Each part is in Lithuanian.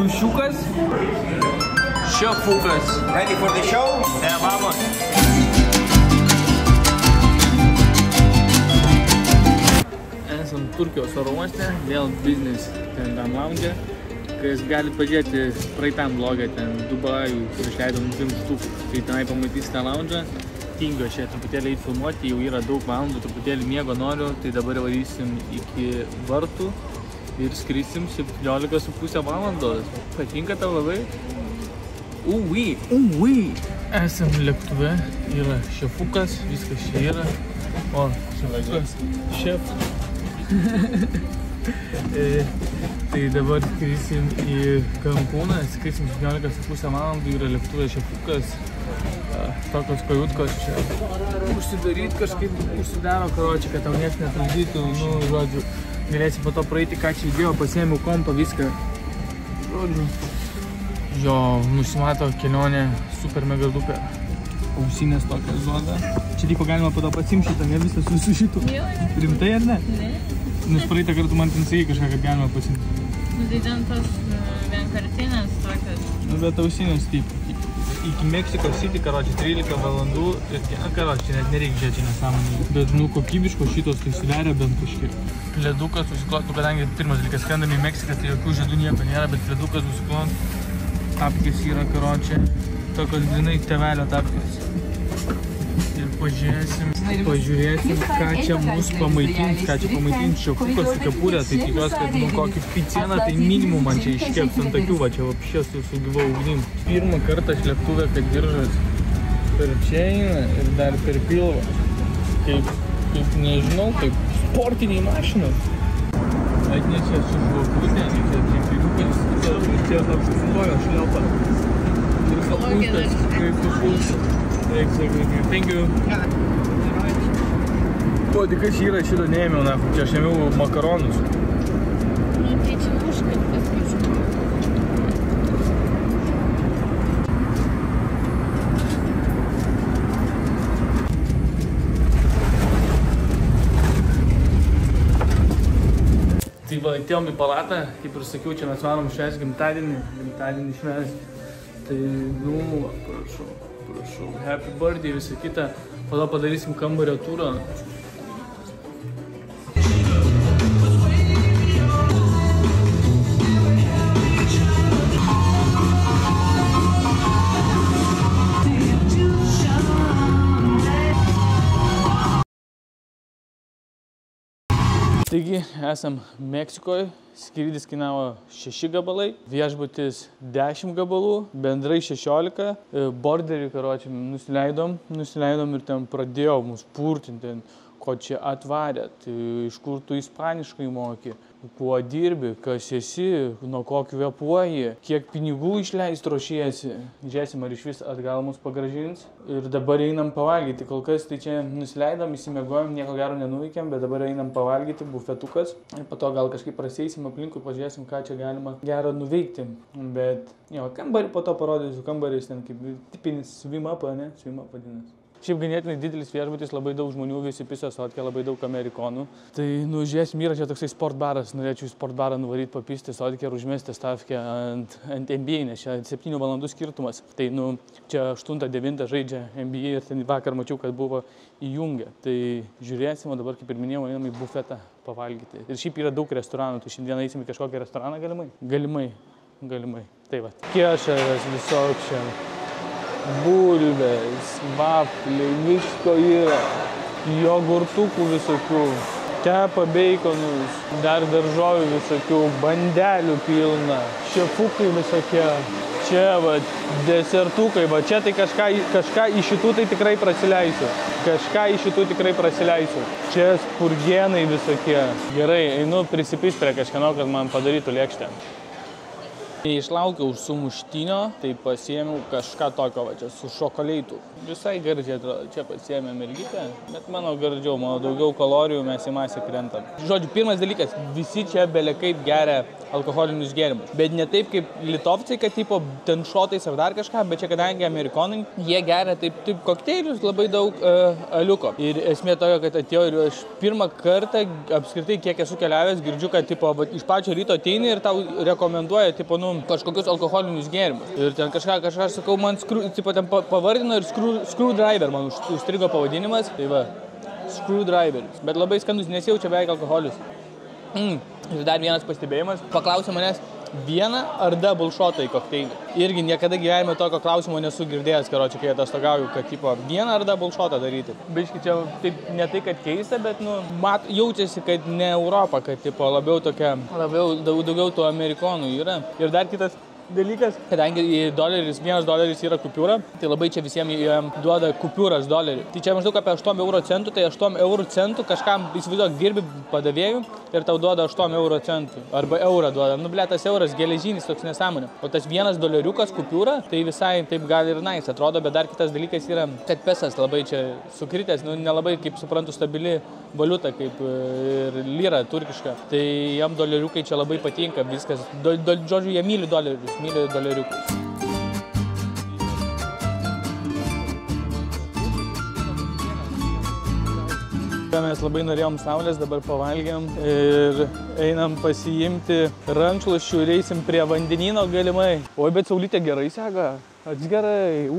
Sušiukas. Šefukas. Ready for the show? Ne, vamos. Esam Turkijos oro uoste, vėl biznis ten tam lounge. Kas gali pažiūrėti praeitam vlogą, ten Dubajų, kur išleidom 2 štukų. Tai tenai pamatysite lounge. Tingiu aš čia truputėlį eit filmuoti, jau yra daug valandų, truputėlį miego noriu, tai dabar varysim iki vartų ir skrisim 17,5 valandos. Patinka tau labai? Ui! Esam lėktuve, yra šefukas, viskas čia yra. O, šefukas, šef. Tai dabar skrisim į Cancūną, skrisim 17,5 valandų, yra lėktuvė šefukas. Tokios kajutkos čia užsidaryt kažkaip užsidaro, karočią, kad tau nieks netrukdytų, nu, žodžiu, galėsi po to praeiti, ką čia įdėjau, pasiėmiau kompą, viską, žodžiu, jo, nusimato kelionė super mega duper, ausinės tokias duoda, čia tipo galima po to pasimti šitą, ne visą su šitų, rimtai ar ne? Ne. Nes praeitą kartą man ten sakė kažką, kad galima pasimti. Nu, tai ten tos vienkartinės tokios. Nu, bet ausinės taip. Iki Mexico City, karočią, 13 valandų ir, karočią, net nereikia žiūrėti nesąmonį. Bet, nu, kokybiško šitos tai sveria bent kažkiek. Ledukas susiklostų, kadangi pirmas dalykas, skrendami į Meksiką, tai jokių žiedų nieko nėra, bet ledukas susiklostų. Tapkės yra, karočią, tokios grinai tėvelio tapkės. Ir pažiūrėsim, ką čia mus pamaitins, šefukas su kepurė, tai tikiuosi, kad nu kokį picieną, tai minimum man čia iškeps ant akių, va čia vapšė su gyva ugnim. Pirmą kartą aš lėktuvė, kad diržas per čia eina ir dar per pilvą. Kaip nežinau, kaip sportiniai mašinos. Atnešė su žvakutė, čia tripiliukas, čia toks sustojo šliaupa. Ir sapūstas, kaip supūstas. Thank you. O, tai kas yra, šito neėmiau, na, čia aš ėmiau makaronus. Nu, tai čia užkat atskaičiu. Tai va, atėjom į palatą, kaip ir sakiau, čia mes varom švęs gimtadienį švęs. Tai, nu, prašau, happy birthday, visą kitą. Po to padarysim kambario turą. Taigi, esam Meksikoje, skrydis kainavo 6 gabalai, viešbutis 10 gabalų, bendrai 16, borderį, karočią, nusileidom ir ten pradėjo mus purtinti, ko čia atvarė, tai iš kur tu ispaniškai moki, kuo dirbi, kas esi, nuo ko kvėpuoji, kiek pinigų išleist ruošiesi. Žiūrėsim, ar iš vis atgal mus pagražins. Ir dabar einam pavalgyti. Kol kas tai čia nusileidom, įsimiegojom, nieko gero nenuveikėm, bet dabar einam pavalgyti, bufetukas. Ir po to gal kažkaip praseisim aplinkui, pažiūrėsim, ką čia galima gero nuveikti. Bet, jo, kambarį po to parodysiu, kambarys ten kaip tipinis swim up, ne? Swim up vadinasi. Šiaip ganėtinai didelis viešbutis, labai daug žmonių, visi pisos sotke, labai daug amerikonų. Tai, nu, žiūrėsim, yra čia toksai sport baras, norėčiau į sport barą nuvaryti, papisti sotke ir užmesti stavkę ant NBA, nes čia 7 valandų skirtumas. Tai, nu, čia 8-9 žaidžia NBA ir ten vakar mačiau, kad buvo įjungę. Tai žiūrėsim, o dabar, kaip ir minėjau, einam į bufetą pavalgyti. Ir šiaip yra daug restoranų, tai šiandien eisim į kažkokį restoraną galimai? Galimai. Tai va, kešeras visokia. Bulvės, vafliai, visko yra, jogurtukų visokių, kepa beikonus, dar daržovių visokių, bandelių pilna, šefukai visokie, čia va, desertukai, va, čia tai kažką iš šitų tai tikrai prasileisiu, čia spurgenai visokie, gerai, einu prisipist prie kažkieno, kad man padarytų lėkštę. Išlaukiau sumuštinio, tai pasiėmiau kažką tokio, va čia su šokoleitu. Visai gardžiai atrodo, čia pasiėmė mergytę, bet mano gardžiau, mano daugiau kalorijų mes į masę krentam. Žodžiu, pirmas dalykas, visi čia belekaip geria alkoholinius gėrimus. Bet ne taip kaip litovcai, kad tipo ten šotais ar dar kažką, bet čia kadangi amerikonai, jie geria taip kokteilius, labai daug aliuko. Ir esmė tokia, kad atėjau ir aš pirmą kartą apskritai, kiek esu keliavęs, girdžiu, kad tipo, iš pačio ryto ateini ir tau rekomenduoja, tipo, nu, kažkokius alkoholinius gėrimus. Ir ten kažką sakau, man ten pavardino ir Screwdriver, man užstrigo pavadinimas. Tai va, Screwdriveris. Bet labai skandus, nesijaučia beveik alkoholis. Ir dar vienas pastebėjimas. Paklausė manęs, vieną ar double shotą į kokteilį. Irgi niekada gyvenime tokio klausimo nesu girdėjęs, karočią, kai atostogauju, kad tipo vieną ar double shotą daryti. Biški čia taip ne tai, kad keista, bet jaučiasi, kad ne Europa, kad tipo labiau daugiau tų amerikonų yra. Ir dar kitas dalykas, kadangi $1 yra kupiūra, tai labai čia visiems duoda kupiūras $1. Tai čia maždaug apie 8 euro centų, tai 8 euro centų kažkam įsivaizduok dirbi padavėjų ir tau duoda 8 euro centų. Arba eurą duoda. Nu, ble, tas euras geležinis toks nesąmonė. O tas $1 kupiūra, tai visai taip gal ir nice atrodo, bet dar kitas dalykas yra, kad pesas labai čia sukritęs, nu, nelabai, kaip suprantu, stabili valiuta, kaip ir lyra turkiška. Tai jam $kai čia labai patinka viskas. Žodžiu, jie myli $, myli $. Mes labai norėjom saulės, dabar pavalgėm ir einam pasiimti rankšluosčių ir eisim prie vandenyno galimai. Oi, bet saulytė gerai sega. Gerai,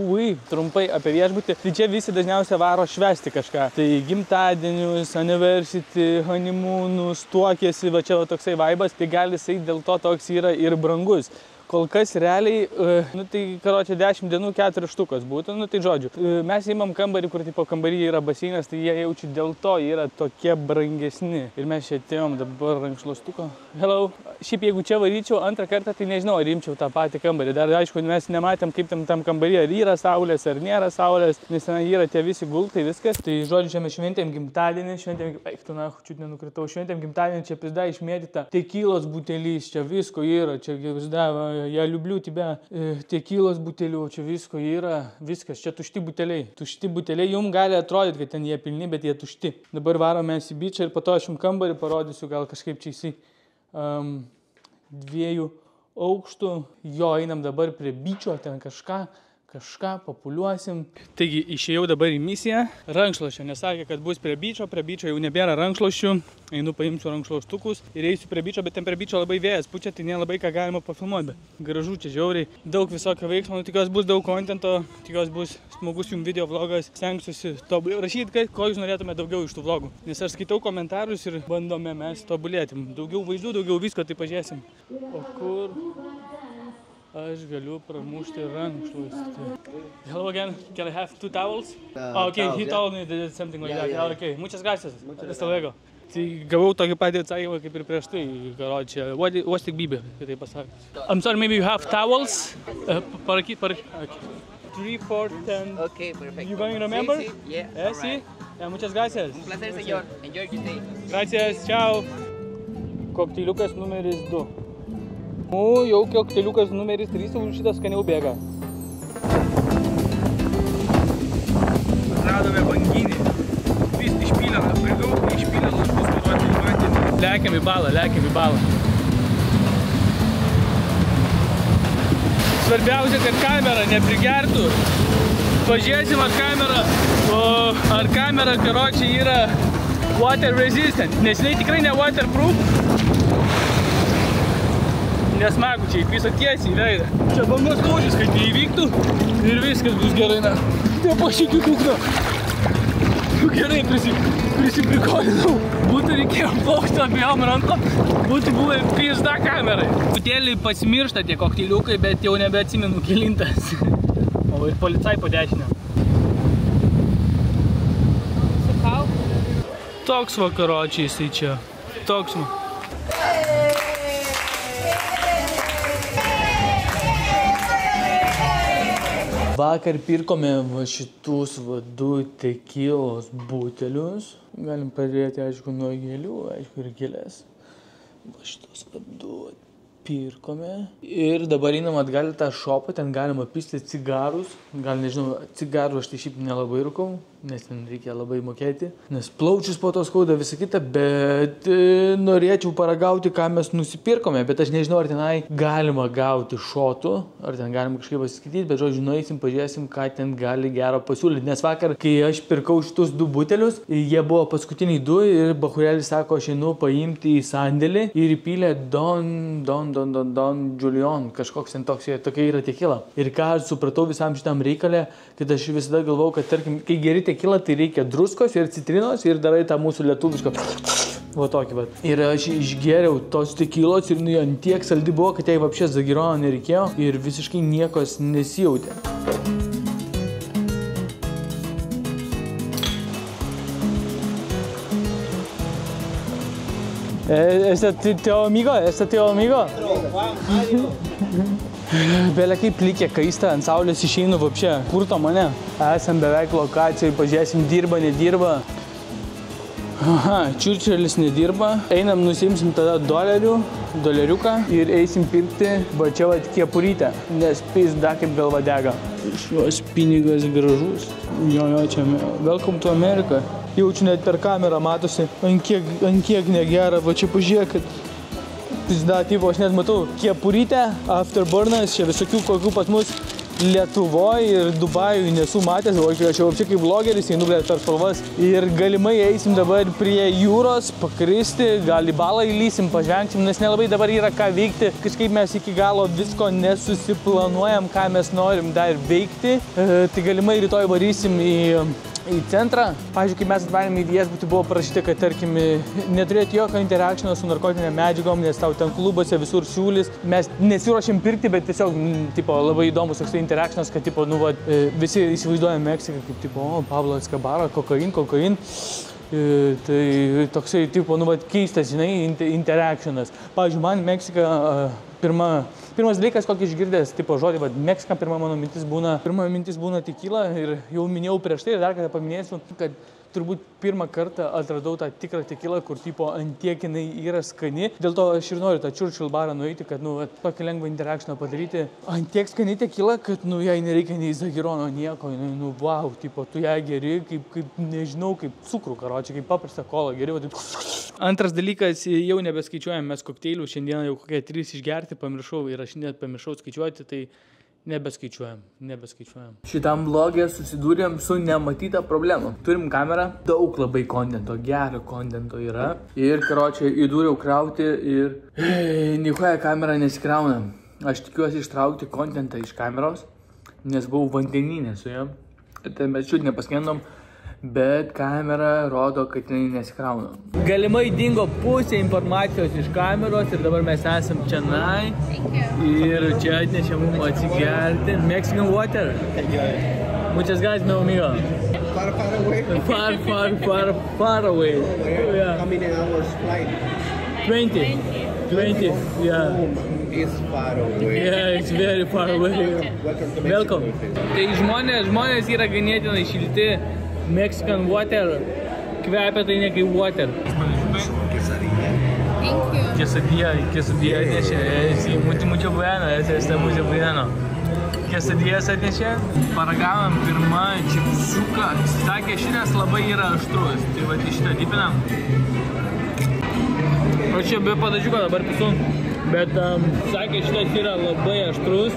trumpai apie viešbutį. Tai čia visi dažniausiai varo švęsti kažką. Tai gimtadienius, anniversary, honeymoonus, tuokėsi, va čia va toksai vaibas, tai gali jisai dėl to toks yra ir brangus. Kol kas realiai, nu tai karočią 10 dienų 4 štukas būtų, nu tai žodžiu. Mes įmam kambarį, kur tipo kambarį yra baseinas, tai jie jaučiu dėl to yra tokie brangesni. Ir mes čia atėjom dabar rankšluostuko. Hello. Šiaip jeigu čia varyčiau antrą kartą, tai nežinau, ar imčiau tą patį kambarį. Dar aišku, mes nematėm, kaip tam kambarį, ar yra saulės, ar nėra saulės, nes ten yra tie visi gultai, viskas. Tai žodžiu, čia mes šventėm gimtadienį, šventėm gimtadienį, čia pizda išmėtyta. Tekilos butelys, čia visko yra, čia pizda. Ja liubliu тебя, tekilos butelių, čia visko yra, viskas, čia tušti buteliai. Tušti buteliai, jums gali atrodyti, kad ten jie pilni, bet jie tušti. Dabar varom mes į bičą ir po to aš jums kambarį parodysiu, gal kažkaip čia įsi 2 aukštų. Jo, einam dabar prie bičio, ten kažką populiuosim. Taigi, išėjau dabar į misiją. Rankšluosčio, nesakė, kad bus prie bičio jau nebėra rankšluosčių. Einu paimsiu rankšluostukus ir eisiu prie bičio, bet ten prie bičio labai vėjas pučia, tai nelabai ką galima pafilmuoti. Gražu čia žiauriai, daug visokio veiksmo, tikiuosi bus daug kontento, tikiuosi bus smagus jums video vlogas, stengsiuosi rašyti, ko jūs norėtume daugiau iš tų vlogų. Nes aš skaitau komentarus ir bandome mes tobulėti. Daugiau vaizdų, daugiau visko, tai pažiūrėsim. O kur aš galiu pramušti rankšluostį? Hello again, can I have 2 towels? Okay, he told me that something like that. Okay, muchas gracias. Hasta luego. Tai gavau tokį patį atsakymą kaip ir prieš tai, karočią. What's the bibė, kai tai pasakė? I'm sorry, maybe you have towels? Okay. 3, 4, 10. Okay, perfect. You going to remember? Sí, yeah. Sí? Right. Yeah, muchas gracias. Un placer, señor. Enjoy your day. Gracias, ciao. Kokteiliukas numeris 2. O, jau kokteiliukas numeris 3, jau šitas skaniau bėga. Radome banginį. Vis išpylę, prigaukti išpylę laškus, paduoti į vandenį. Lekiam į balą. Svarbiausia, kad kamera neprigertų. Pažiūrėsim, ar kamera karočiai yra water resistant, nes jinai tikrai ne waterproof. Nesmagu čia įpisa tiesiai į veidą. Čia bangos lūžis, kad neįvyktų ir viskas bus gerai. Nepašykiu dugno. Gerai prisiprikolinau. Būtų reikėjo plaukti abiejom rankom, būtų buvę pizda kamerai. Putėlį pasimiršta tie kokteiliukai, bet jau nebeatsimenu kelintas. O ir policai po dešinę. Sakau? Toks vakaročiai jisai čia. Toks va. Vakar pirkome va šitus 2 tekilos butelius. Galim padėti, aišku, nuo gėlių, aišku, ir gėlės. Va šitus 2 pirkome. Ir dabar einam atgal į tą šopą, ten galima pisti cigarus. Gal nežinau, cigarų aš tai šiaip nelabai rūkau. nes ten reikia labai mokėti, nes plaučius po to skauda visą kitą, bet norėčiau paragauti, ką mes nusipirkome, bet aš nežinau, ar tenai galima gauti šotų, ar ten galima kažkaip pasiskaityti, bet žodžiu, nueisim, pažiūrėsim, ką ten gali gero pasiūlyti, nes vakar, kai aš pirkau šitus 2 butelius, jie buvo paskutiniai 2 ir bachurėlis sako, aš einu paimti į sandėlį ir įpylė Don Julian, kažkoks ten tokia yra tekila. Ir ką aš supratau visam šitam reikalė, kad aš visada galvau, kad tarkim, kai geri tekila, tai reikia druskos ir citrinos ir darai tą mūsų lietuvišką va tokį va. Ir aš išgėriau tos tekilos ir nu ant tiek saldi buvo, kad jai vapšės zagirono nereikėjo ir visiškai niekos nesijautė. ¿Este teo amigo? ¿Este teo amigo? Belė kaip plikė kaista, ant saulės išeinu vapšė. Kur to mane? Esam beveik lokacijai, pažiūrėsim, dirba, nedirba. Aha, Churchillis nedirba. Einam, nusimsim tada doleriuką ir eisim pirkti va čia va kepurytę, nes pizda kaip galva dega. Šios pinigas gražus. Jo, čia welcome to America. Jaučiu net per kamerą matosi, ant kiek negera, va čia pažiūrėk, kad pizda, tipo, aš net matau kepurytę, afterburnas, čia visokių kokių pas mus Lietuvoje ir Dubajui nesu matęs, o aš jau apsiai kaip vlogeris, einu per spalvas. Ir galimai eisim dabar prie jūros, pakristi, gal į balą įlysim, pažvengsim, nes nelabai dabar yra ką veikti. Kažkaip mes iki galo visko nesusiplanuojam, ką mes norim dar veikti. Tai galimai rytoj varysim į centrą. Pavyzdžiui, kai mes atvarėm į viešbutį, buvo parašyta, kad tarkim neturėti jokio interakšino su narkotinėm medžiagom, nes tau ten klubuose visur siūlys. Mes nesiruošėm pirkti, bet tiesiog tipo, labai įdomus toks interakšinas, kad tipo, nu, va, visi įsivaizduoja Meksiką kaip tipo, Pablo Escobar, kokain. Tai toksai tipo, nu, va, keistas, žinai, interakšinas. Pavyzdžiui, man Meksika pirmas dalykas, kokį išgirdęs tipo žodį, va, Meksika, pirma mintis būna tekila ir jau minėjau prieš tai ir dar kartą paminėsiu, kad turbūt pirmą kartą atradau tą tikrą tekilą, kur tipo ant tiek jinai yra skani. Dėl to aš ir noriu tą Churchill barą nueiti, kad nu, tokį lengvą interakšiną padaryti. Ant tiek skani tekila, kad nu, jai nereikia nei zagirono nieko, nu, wow, tipo, tu ją geri, kaip nežinau, kaip cukrų karočią, kaip paprastą kolą geri. Va, antras dalykas, jau nebeskaičiuojam mes kokteilių, šiandieną jau kokie 3 išgerti, pamiršau ir aš net pamiršau skaičiuoti, tai nebeskaičiuojam. Šitam vlogė susidūrėm su nematyta problema. Turim kamerą, daug labai kontento, gero kontento yra. Ir, karočią, įdūriau krauti ir niekuoja kamera nesikrauna. Aš tikiuosi ištraukti kontentą iš kameros, nes buvau vandeninė su jom. Tai mes čiut nepaskendom, bet kamera rodo, kad jinai nesikrauna. Galimai dingo pusė informacijos iš kameros ir dabar mes esam čianai. Ir čia atnešė mums atsigerti. Mexican water. Muchas gracias, mi amigo. Far away. Far away. Yeah. How many hours flight? 20, yeah. It's far away. Yeah, it's very far away. Welcome. Tai žmonės yra ganėtinai šilti. Mexican water. Kvepia tai ne kaip water. Thank you. Quesadilla atnešė. Sí, mucho bueno, está mucho bueno. Quesadillas atnešė. Paragavom pirmą čipsuką. Sakė, šitas labai yra aštrus. Tai va, šitą dipinam. O čia be padažiuko dabar pisum. Bet sakė, šitas yra labai aštrus.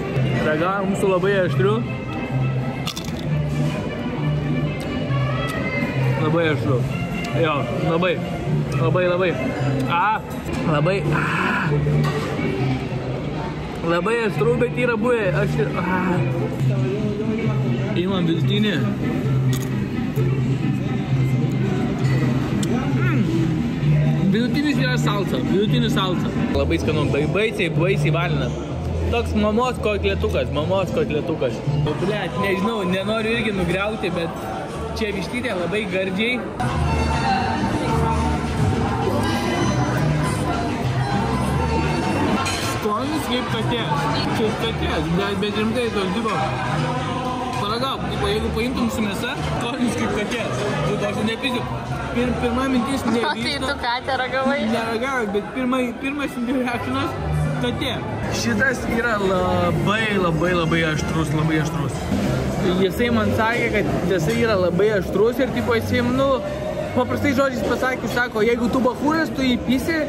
Ragavom mūsų labai aštru. Labai aštru. Jo, labai. Labai aštru, bet yra buvę. Imam vidutinį. Vidutinis yra salsa. Labai skanu, baisiai valina. Toks mamos kotlėtukas. Blet, nežinau, nenoriu irgi nugriauti, bet čia vištytė labai gardžiai. Skonis kaip katės, bet rimtai toks tipo. Paragauk, tipo, jeigu paimtum su mėsa, skonis kaip katės. Aš nepisiu. Pirma mintis nevysto. Tai tu katę ragavai? Neragavau, bet pirmas reakcionas Katė. Šitas yra labai aštrus, labai aštrus. Jisai man sakė, kad jisai yra labai aštrus ir tipo jisai, nu, paprastai žodžiais pasakė, sako, jeigu tu bachūras, tu įpisi,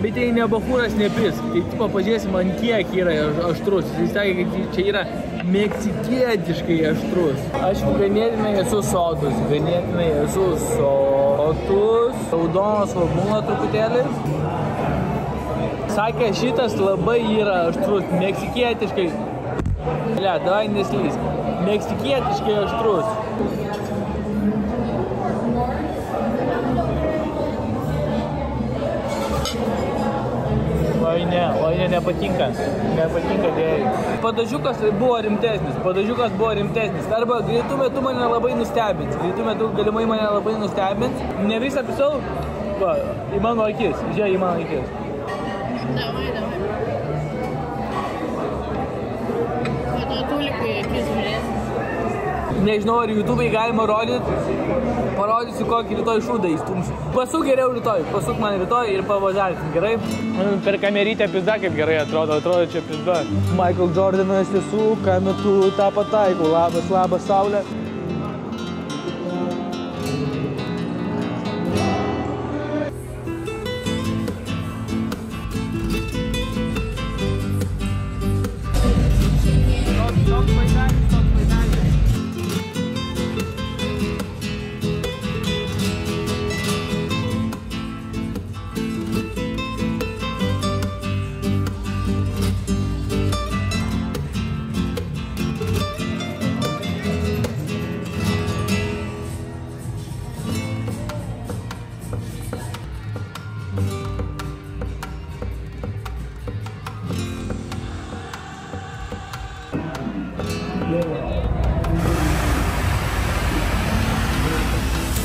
bet jei ne bachūras, nepis. Tai tipo pažiūrėsim, ant kiek yra aštrus. Jis sakė, kad čia yra meksikietiškai aštrus. Aš ganėtinai esu sotus. Raudonas būna truputėlį. Sakė, šitas labai yra aštrus, meksikietiškai. Lia, davai neslys. Meksikietiškai aštrus. Oi ne, nepatinka. Nepatinka dėjai. Padažiukas buvo rimtesnis. Arba greitų metų mane labai nustebins. Galimai mane labai nustebins. Ne visą pisau, va, į mano akis. Žiūrėk, į mano akis. Davai. Tada tulikui akis žiūrės. Nežinau, ar YouTube'ai galima parodysiu, kokį rytoj šūdą įstumsiu. Pasuk geriau rytoj, pasuk man rytoj ir pavažiasim, gerai? Per kamerytę pizda kaip gerai atrodo čia pizda. Michael Jordanas visų kametų tą pataikų. Labas, saulė.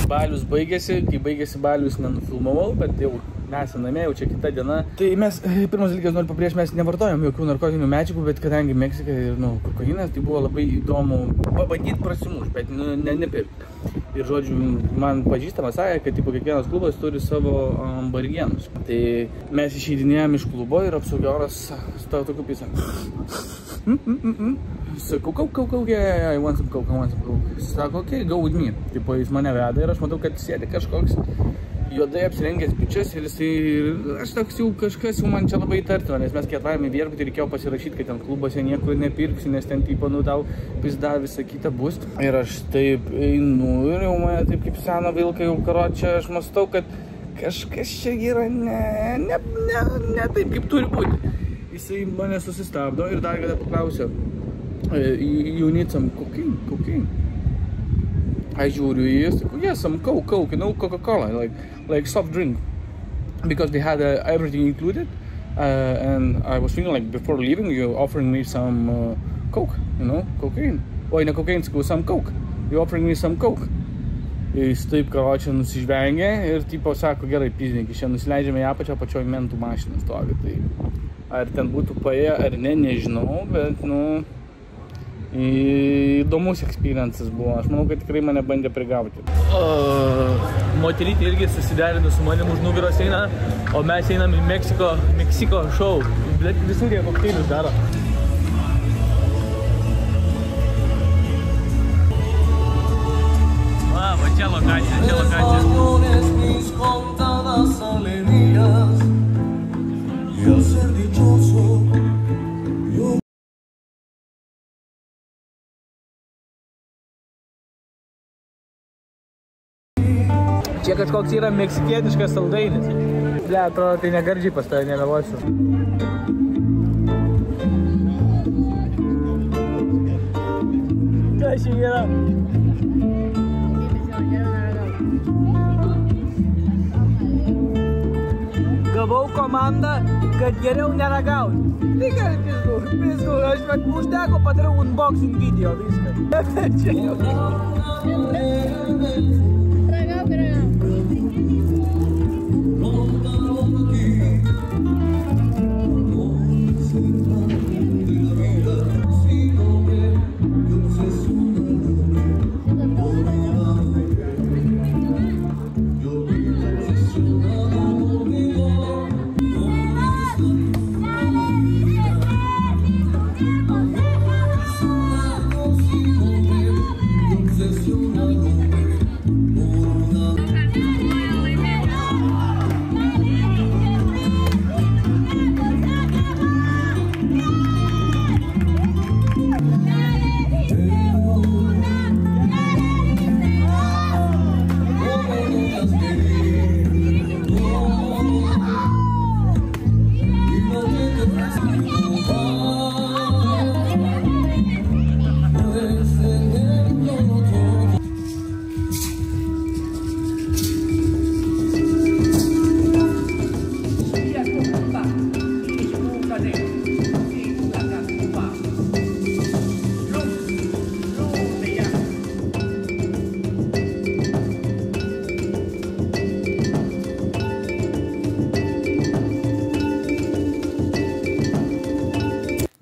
Balius baigėsi, kai baigėsi balius nenufilmavau, bet jau mes namie, jau čia kita diena. Tai mes, pirmas dalykas noriu pabrėžti, mes nevartojom jokių narkotinių medžiagų, bet kadangi Meksika ir kokainas, tai buvo labai įdomu pabandyti prasimušti, bet nepirkti. Ir žodžiu, man pažįstamas sakė, kad tipo, kiekvienas klubas turi savo barigenus. Tai mes išeidinėjom iš klubo ir apsaugioras stavo tokiu pisą. Sakau, coke, yeah, I want some coke. Sako, okay, go with me. Tipo, jis mane veda ir aš matau, kad sėdi kažkoks juodai apsirengęs bičias ir jisai, aš toks jau kažkas jau man čia labai įtartino, nes mes kai atvarėme į viešbutį, reikėjo pasirašyti, kad ten klubuose nieko nepirksi, nes ten tipo, nu, tau pizda visą kitą bus. Ir aš taip einu ir jau mane taip kaip seną vilką jau karočią, aš mąstau, kad kažkas čia yra ne taip, kaip turi būti. Jisai mane susistabdo ir dar kada paklausė, you need some cocaine. I žiūriu į jį, sakau, yes, some coke, you know, Coca-Cola, like soft drink. Because they had everything included. And I was thinking, like, before leaving, you're offering me some coke, you know, cocaine. Oi, ne cocaine, sakau, some coke. You're offering me some coke. Jis taip, karočią, nusižvengė ir tipo sako, gerai, piznikai, šiandien nusileidžiame į apačią, apačioj mentų mašiną stovi. Tai ar ten būtų paėję ar ne, nežinau, bet, nu, įdomus experiences buvo. Aš manau, kad tikrai mane bandė prigauti. Moterytė irgi susiderino su manim už nugaros eina, o mes einam į Meksiko show. Bet visur jie kokteilius daro. Va, čia lokacija, Čia kažkoks yra meksikietiškas saldainis. Ble, atrodo, tai negardžiai pas tave, nemeluosiu. Ką čia yra? Gavau komandą, kad geriau neragauti. Tai gerai, pizdu, aš užteko padariau unboxing video, viską. Čia jau.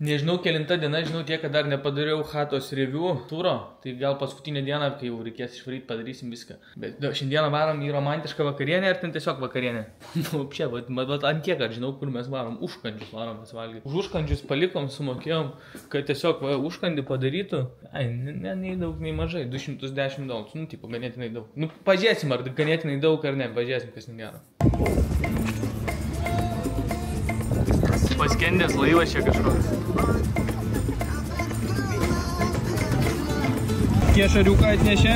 Nežinau, kelinta diena, žinau tiek, kad dar nepadariau chatos review turo, tai gal paskutinę dieną, kai jau reikės išvaryti, padarysim viską. Bet šiandieną varom į romantišką vakarienę ir ten tiesiog vakarienė. Čia, bet ant tiek, kad žinau, kur mes varom, užkandžius varom mes valgyti. Už užkandžius palikom, sumokėjom, kad tiesiog užkandį padarytų. Ai, nei daug, nei mažai, $210, nu, tipo, ganėtinai daug. Nu, pažiūrėsim, ar ganėtinai daug ar ne, pažiūrėsim, kas negero. Paskendęs laivas čia kažkoks. Kiešariuką atnešė.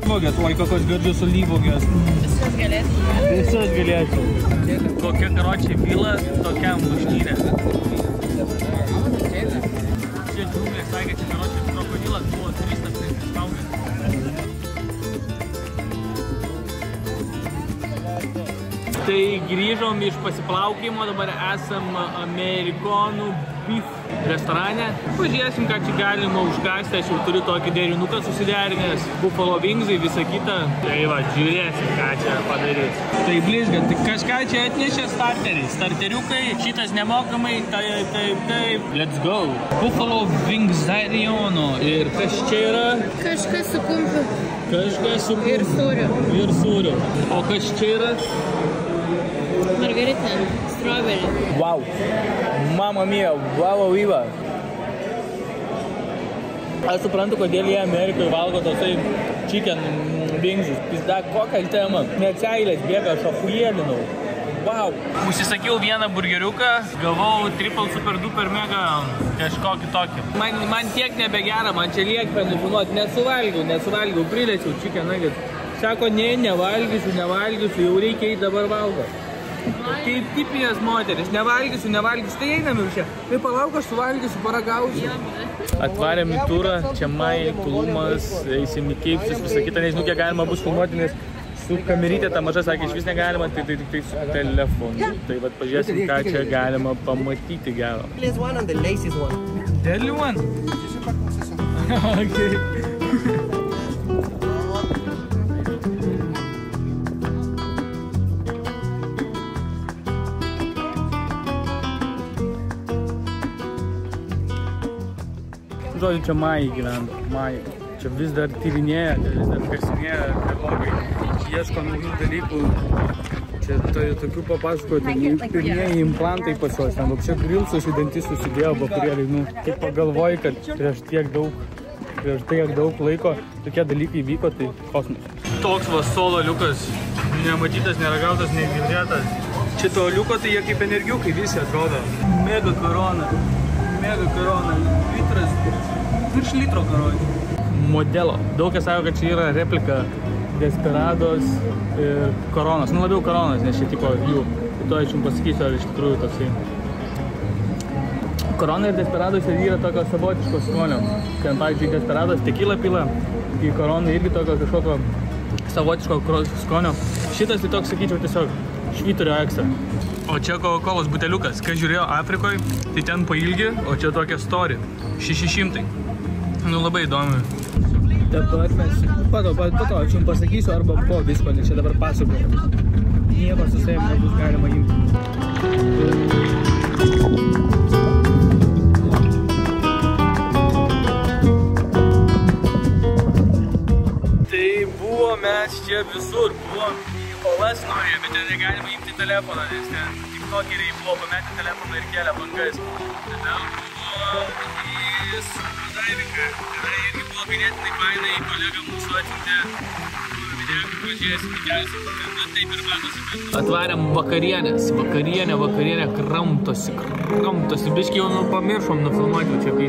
Lyvogės, oi kokios gardžios alyvogės. Visas galėtų. Visas galėtų. Kokia karočiai byla, tokiam mušnynė. Čia džiunglė sakė, čia karočiai krokodilas buvo 300 spaudės. Tai grįžom iš pasiplaukimo, dabar esam Amerikonų Beef restorane. Pažiūrėsim, ką čia galima užkasti, aš jau turiu tokį derinuką susiderinęs, buffalo wingsai, visą kitą. Tai va, žiūrėsim, ką čia padarys. Tai blizgant, kažką čia atnešė starteriai, starteriukai, šitas nemokamai, taip, let's go. Buffalo wingsariono ir kas čia yra? Kažkas su kumpiu. Kažkas su Ir sūriu. Ir sūriu. O kas čia yra? Margarita, strawberry. Wow, mamma mia, wow, vyva. Aš suprantu, kodėl jie Amerikoje valgo tosai chicken wingsus. Pizda, kokia tema. Net seilės bėga, aš apujėlinau. Wow. Užsisakiau vieną burgeriuką, gavau triple super duper mega kažkokį tokį. Man tiek nebegera, man čia lieka, žinot, nesuvalgiau, prilėčiau chicken nuggets. Sako, nevalgysiu, jau reikia į dabar valgo. Kaip tipinės moteris, nevalgysiu, tai einam jau čia. Tai palauk, aš suvalgysiu, paragausiu. Atvarėm į turą, čia Mai, Tulumas, eisim į Keipsus, visą kitą, nežinau, kiek galima bus filmuoti, nes su kamerytė ta maža sakė, iš vis negalima, tai tik tai su telefonu. Tai vat pažiūrėsim, ką čia galima pamatyti gero. This one and the laziest one. Deadly one? Okay. Žodžiu, čia Mai gyvena, Mai. Čia vis dar tyrinėja, vis dar kasinėja archeologai, ieško naujų dalykų. Čia tokių papasakojo, pirmieji implantai pas juos, ten čia grilsus į dantis susidėjo bakurėliai, nu, kaip pagalvoji, kad prieš tiek daug laiko tokie dalykai vyko, tai kosmos. Toks va solo liukas, nematytas, neragautas, negirdėtas. Čia to liuko tai jie kaip energiukai visi atrodo. Mega korona, virš litro karočių. Modelo. Daug kas sako, kad čia yra replika Desperados ir Koronos. Nu, labiau Koronos, nes čia tipo jų. Tai to aš jums pasakysiu, ar iš tikrųjų toksai. Korona ir Desperados yra tokio savotiško skonio. Ten, pavyzdžiui, Desperados tekila pila, tai Korona irgi tokio kažkokio savotiško skonio. Šitas tai toks, sakyčiau, tiesiog švyturio ekstra. O čia Coca-Colos buteliukas. Kai žiūrėjo Afrikoje, tai ten pailgi, o čia tokia story. 600. Nu, labai įdomi. Dabar mes... Po to, aš jums pasakysiu arba po visko, nes čia dabar pasakoju. Nieko su savim nebus galima imti. Tai buvo mes čia visur, buvom į olas norėjome, bet ten negalima imti telefoną, nes ten tikokeriai buvo pametę telefoną ir kėlė bangas. Tada buvo į sudaivinką. Tada irgi buvo ganėtinai fainai, kolega mūsų atsiuntė video, kur pažiūrėsim didžiausią. Na taip ir matosi. Atvarėm vakarienės. Vakarienė kramtosi. Biškai jau pamiršom nufilmuoti, čia kai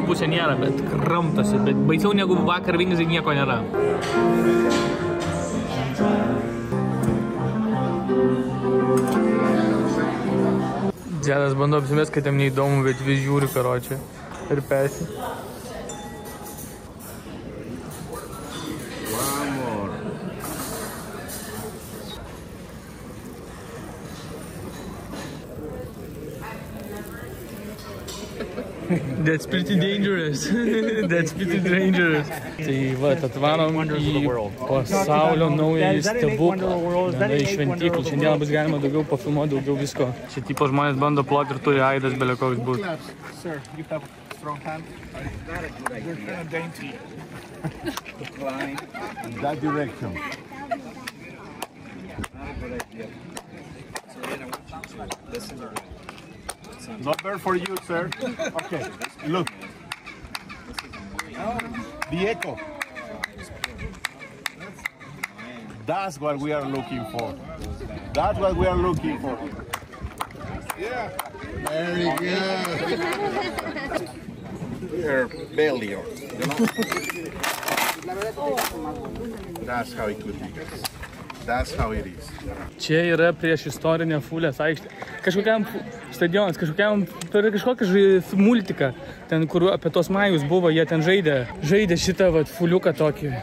pusė nėra, bet kramtosi. Bet baisiau negu vakar Vingzai nieko nėra. Džedas bando apsimės, kad jam neįdomu, bet vis žiūri karočią ir pesi. That's pretty dangerous. Tai va, atvarom į pasaulio naująjį stebuklą. Viena iš šventyklų. Šiandien bus galima daugiau pafilmuoti, daugiau visko. Čia tipo žmonės bando ploti ir turi aidas belė koks būt. Sir, you have strong hand. You're kind of dainty. That direction. Not bad for you, sir. Okay, look. The echo. That's what we are looking for. Yeah. Very good. Her belly, you know? That's how it could be, guys. That's how it is. Čia yra prieš istorinę Fulės aikštę. Kažkokiam stadionas, per kažkokį multiką, ten, kur apie tos majus buvo, jie ten žaidė šitą Fuliuką tokį.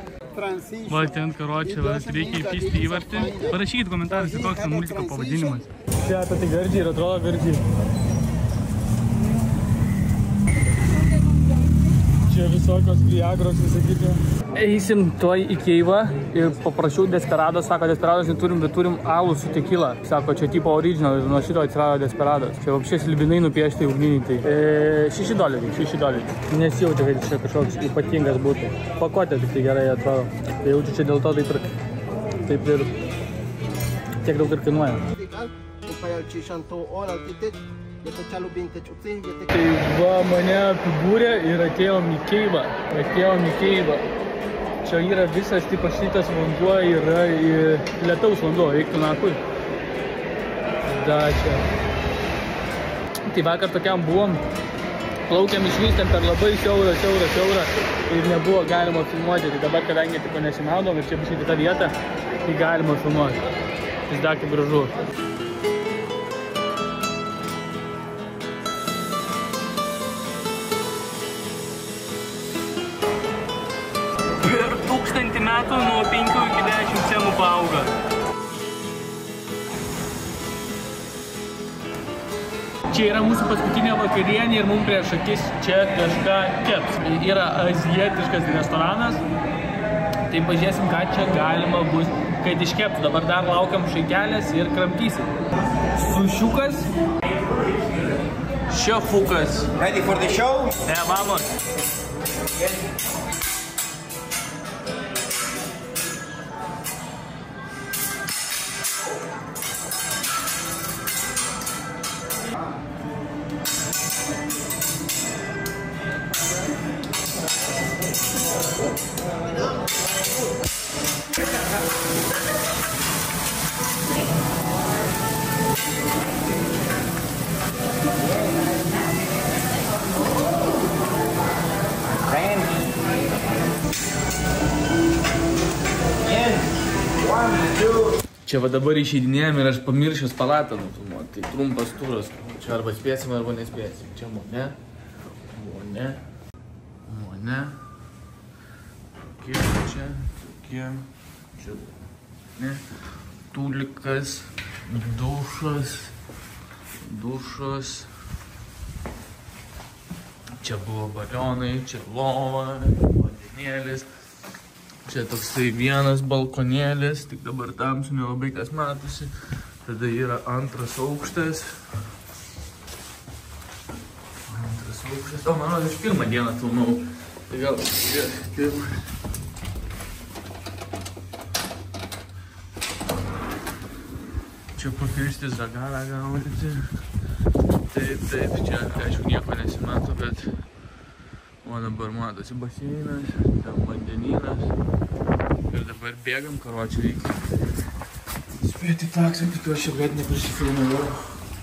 Va, ten karočią, reikia įpisti įvartį. Parašykit komentaruose, koks ten multiko pavadinimas. Čia apie tai gardžiai ir atrodo gardžiai. Čia visokios Viagros visakyti. Eisim tuoj į Keivą ir paprašiau Desperados, sako Desperados neturim, bet turim alų su tekila. Sako, čia tipo original, nuo šito atsirado Desperados. Čia vapšės libinai nupiešti ugniniai. Tai $6. Nesijauti, kad čia kažkoks ypatingas būtų. Pakotė tik tai gerai atrodo. Tai jaučiu čia dėl to taip ir tiek daug ir kainuoja. Tai va, mane apibūrė ir atėjom į Keivą. Čia yra visas tipas šitas vanduo, yra lietaus vanduo, reiktų nakui. Da, čia. Tai vakar tokiam buvom, plaukiam išvystėm per labai siaurą ir nebuvo galima filmuoti. Tai dabar, kadangi tipo nesimaudom ir čia bus kita vieta, tai galima filmuoti. Vis dar kaip gražu. Per 1000 metų nuo 5 iki 10 cenų paauga. Čia yra mūsų paskutinė vakarienė ir mums prieš akis čia kažką keps. Yra azijietiškas restoranas. Tai pažiūrėsim, ką čia galima bus, kad iškeptų. Dabar dar laukiam šaikelės ir kramtysim. Sušiukas. Šefukas. Ready for the show? Vamos. Čia va dabar išeidinėjom ir aš pamiršiu palatą nufilmuoti. Tai trumpas turas. Čia arba spėsim, arba nespėsim. Čia Mone. Čia. Ne. Tulikas. Dušas. Čia buvo balionai, čia lova, vandenėlis. Čia toksai vienas balkonėlis, tik dabar tamsu nelabai kas matosi. Tada yra antras aukštas. O, manau, aš pirmą dieną filmau. Tai gal... Čia pakirsti zagarą gaudyti. Taip, čia aišku nieko nesimato, bet o dabar matosi baseinas, ten vandenynas. Ir dabar bėgam, karočiui reikia spėti taksą, tikiuosi, kad neprisifilmavau.